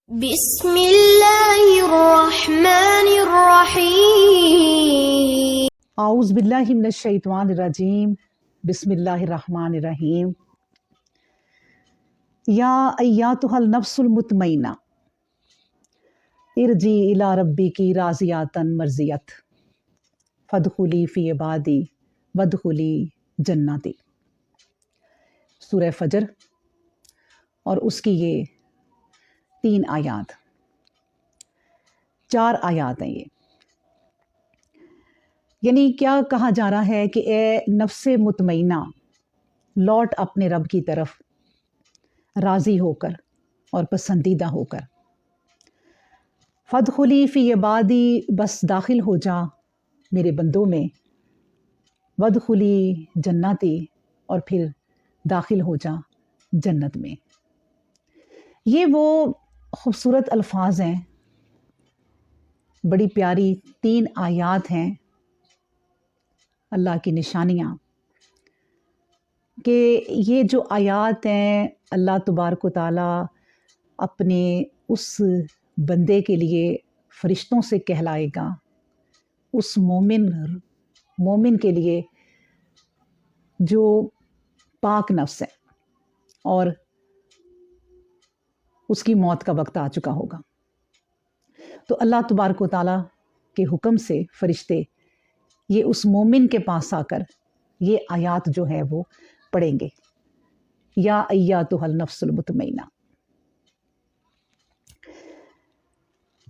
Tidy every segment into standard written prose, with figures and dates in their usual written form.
بسم اللہ الرحمن الرحیم اعوذ باللہ من الشیطان الرجیم بسم اللہ الرحمن الرحیم یا ایاتها النفس المطمئنہ ارجعی الی ربک راضیۃ مرضیۃ فادخلی فی عبادی وادخلی جنتی۔ سورہ فجر اور اس کی یہ 3 آیات، 4 آیات ہیں یہ۔ یعنی کیا کہا جا رہا ہے کہ اے نفس مطمئنہ، لوٹ اپنے رب کی طرف راضی ہو کر اور پسندیدہ ہو کر۔ فادخلی فی عبادی، بس داخل ہو جا میرے بندوں میں، وادخلی جنتی، اور پھر داخل ہو جا جنت میں۔ یہ وہ خوبصورت الفاظ ہیں، بڑی پیاری 3 آیات ہیں، اللہ کی نشانیاں، کہ یہ جو آیات ہیں اللہ تبارک و تعالیٰ اپنے اس بندے کے لیے فرشتوں سے کہلائے گا، اس مومن کے لیے جو پاک نفس ہے اور اس کی موت کا وقت آ چکا ہوگا۔ تو اللہ تبارک و تعالیٰ کے حکم سے فرشتے یہ اس مومن کے پاس آ کر یہ آیات جو ہے وہ پڑھیں گے، یا ایاتها النفس المطمئنہ۔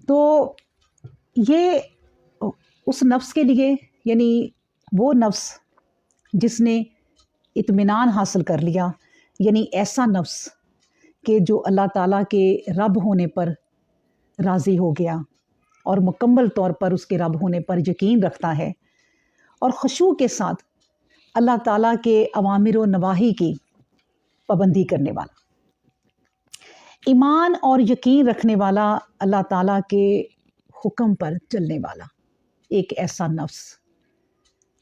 تو یہ اس نفس کے لیے، یعنی وہ نفس جس نے اطمینان حاصل کر لیا، یعنی ایسا نفس کہ جو اللہ تعالیٰ کے رب ہونے پر راضی ہو گیا اور مکمل طور پر اس کے رب ہونے پر یقین رکھتا ہے، اور خشوع کے ساتھ اللہ تعالیٰ کے اوامر و نواہی کی پابندی کرنے والا، ایمان اور یقین رکھنے والا، اللہ تعالیٰ کے حکم پر چلنے والا، ایک ایسا نفس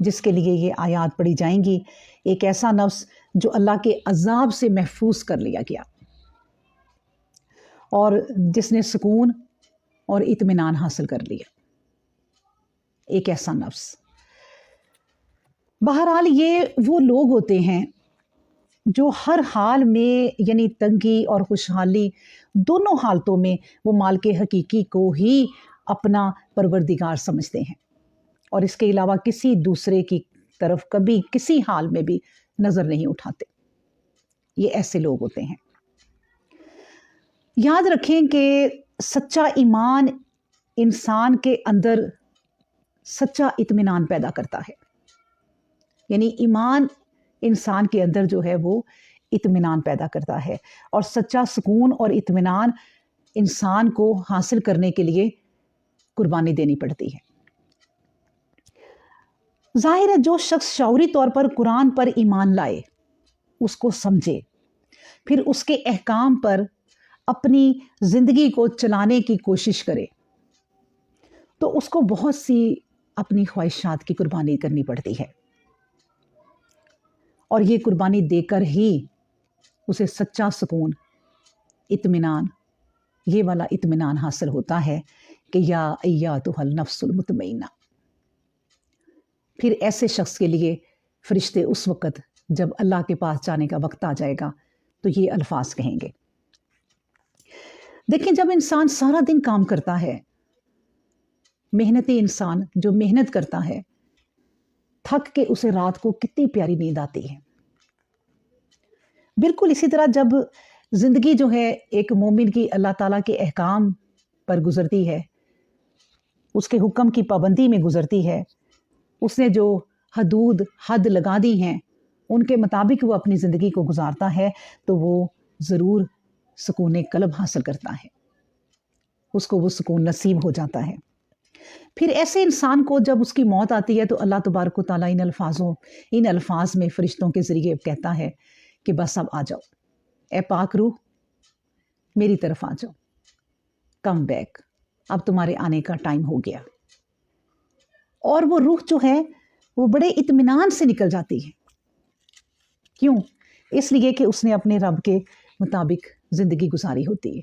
جس کے لیے یہ آیات پڑھی جائیں گی، ایک ایسا نفس جو اللہ کے عذاب سے محفوظ کر لیا گیا اور جس نے سکون اور اطمینان حاصل کر لیا، ایک ایسا نفس۔ بہرحال یہ وہ لوگ ہوتے ہیں جو ہر حال میں، یعنی تنگی اور خوشحالی دونوں حالتوں میں، وہ مالک حقیقی کو ہی اپنا پروردگار سمجھتے ہیں اور اس کے علاوہ کسی دوسرے کی طرف کبھی کسی حال میں بھی نظر نہیں اٹھاتے۔ یہ ایسے لوگ ہوتے ہیں۔ یاد رکھیں کہ سچا ایمان انسان کے اندر سچا اطمینان پیدا کرتا ہے، یعنی ایمان انسان کے اندر جو ہے وہ اطمینان پیدا کرتا ہے، اور سچا سکون اور اطمینان انسان کو حاصل کرنے کے لیے قربانی دینی پڑتی ہے۔ ظاہر ہے جو شخص شعوری طور پر قرآن پر ایمان لائے، اس کو سمجھے، پھر اس کے احکام پر اپنی زندگی کو چلانے کی کوشش کرے، تو اس کو بہت سی اپنی خواہشات کی قربانی کرنی پڑتی ہے، اور یہ قربانی دے کر ہی اسے سچا سکون، اطمینان، یہ والا اطمینان حاصل ہوتا ہے کہ یا ایاتها النفس المطمئنہ۔ پھر ایسے شخص کے لیے فرشتے اس وقت جب اللہ کے پاس جانے کا وقت آ جائے گا تو یہ الفاظ کہیں گے۔ دیکھیں، جب انسان سارا دن کام کرتا ہے، محنتی انسان جو محنت کرتا ہے، تھک کے اسے رات کو کتنی پیاری نیند آتی ہے۔ بالکل اسی طرح جب زندگی جو ہے ایک مومن کی اللہ تعالیٰ کے احکام پر گزرتی ہے، اس کے حکم کی پابندی میں گزرتی ہے، اس نے جو حد لگا دی ہیں ان کے مطابق وہ اپنی زندگی کو گزارتا ہے، تو وہ ضرور سکون قلب حاصل کرتا ہے، اس کو وہ سکون نصیب ہو جاتا ہے۔ پھر ایسے انسان کو جب اس کی موت آتی ہے تو اللہ تبارک و تعالیٰ ان الفاظ میں فرشتوں کے ذریعے کہتا ہے کہ بس اب آ جاؤ، اے پاک روح میری طرف آ جاؤ، کم بیک، اب تمہارے آنے کا ٹائم ہو گیا۔ اور وہ روح جو ہے وہ بڑے اطمینان سے نکل جاتی ہے۔ کیوں؟ اس لیے کہ اس نے اپنے رب کے مطابق زندگی گزاری ہوتی ہے۔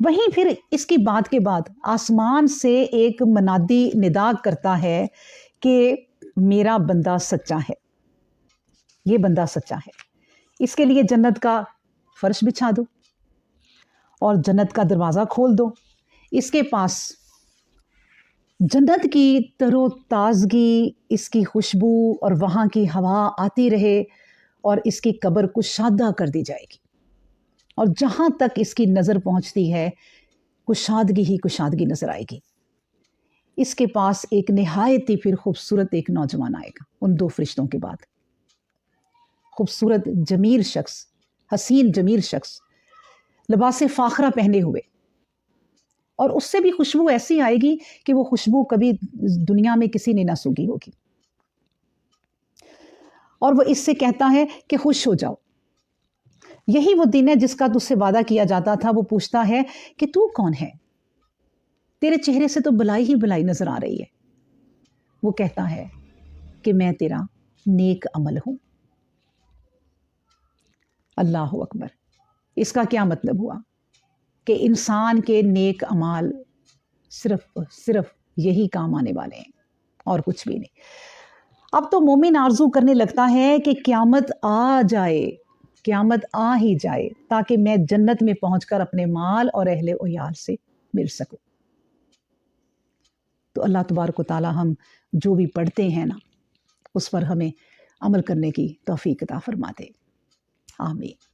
وہیں پھر اس کی بات کے بعد آسمان سے ایک منادی ندا کرتا ہے کہ میرا بندہ سچا ہے، یہ بندہ سچا ہے، اس کے لیے جنت کا فرش بچھا دو اور جنت کا دروازہ کھول دو، اس کے پاس جنت کی تر و تازگی، اس کی خوشبو اور وہاں کی ہوا آتی رہے اور اس کی قبر کشادہ کر دی جائے گی، اور جہاں تک اس کی نظر پہنچتی ہے کشادگی ہی کشادگی نظر آئے گی۔ اس کے پاس ایک نہایت ہی پھر خوبصورت ایک نوجوان آئے گا ان دو فرشتوں کے بعد، خوبصورت جمیل شخص، حسین جمیل شخص، لباس فاخرہ پہنے ہوئے، اور اس سے بھی خوشبو ایسی آئے گی کہ وہ خوشبو کبھی دنیا میں کسی نے نہ سونگھی ہوگی، اور وہ اس سے کہتا ہے کہ خوش ہو جاؤ، یہی وہ دن ہے جس کا تجھ سے وعدہ کیا جاتا تھا۔ وہ پوچھتا ہے کہ تو کون ہے، تیرے چہرے سے تو بلائی ہی بلائی نظر آ رہی ہے۔ وہ کہتا ہے کہ میں تیرا نیک عمل ہوں۔ اللہ اکبر! اس کا کیا مطلب ہوا کہ انسان کے نیک اعمال صرف یہی کام آنے والے ہیں اور کچھ بھی نہیں۔ اب تو مومن آرزو کرنے لگتا ہے کہ قیامت آ جائے، قیامت آ ہی جائے تاکہ میں جنت میں پہنچ کر اپنے مال اور اہل و عیال سے مل سکوں۔ تو اللہ تبارک و تعالی ہم جو بھی پڑھتے ہیں نا اس پر ہمیں عمل کرنے کی توفیق عطا فرما دے، آمین۔